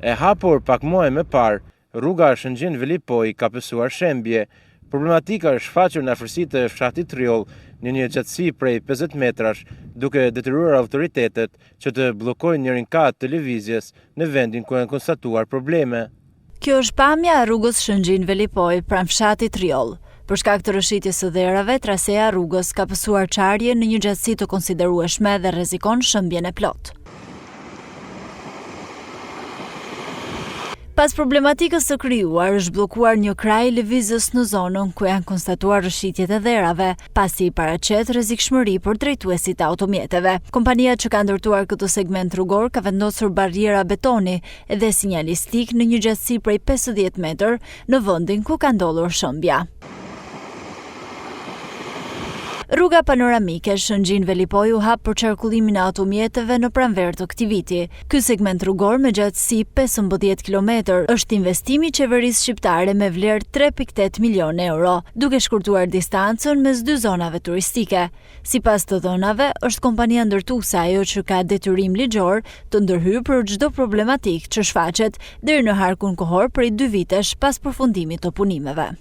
E hapur pak muaj më parë, rruga Shëngjin-Veli Poj ka pësuar shembje. Problematika është shfaqur në afërsitë të fshatit Rjoll në një gjatësi prej 50 metrash, duke detyruar autoritetet që të bllokojnë njërin kat të lëvizjes në vendin ku janë konstatuar probleme. Kjo është pamja e rrugës Shëngjin-Veli Poj pranë fshatit Rjoll. Për shkak të rrëshitjes së dherave, trasea rrugës ka pësuar çarje në një gjatësi të konsiderueshme dhe rrezikon shëmbjen e plotë. Pas problematikës së krijuar, është bllokuar një kraj lëvizjes në zonën ku janë konstatuar rrëshitjet e dherave, pasi i paraqet rrezikshmëri për drejtuesit e automjeteve. Kompania që ka ndërtuar këtë segment rrugor ka vendosur barriera betoni dhe sinjalistik në një gjatësi prej 50 metër në vendin ku ka ndodhur shëmbja. Rruga panoramike Shëngjin-Veli Poj u hap për qarkullimin e automjeteve në pranverë të këtij viti. Ky segment rrugor me gjatësi 15 km është investimi i qeverisë shqiptare me vlerë 3.8 milionë euro, duke shkurtuar distancën mes dy zonave turistike. Sipas të dhënave, është kompania ndërtuese ajo që ka detyrim ligjor të ndërhyjë për çdo problematikë që shfaqet deri në harkun kohor prej 2 vitesh pas përfundimit të punimeve.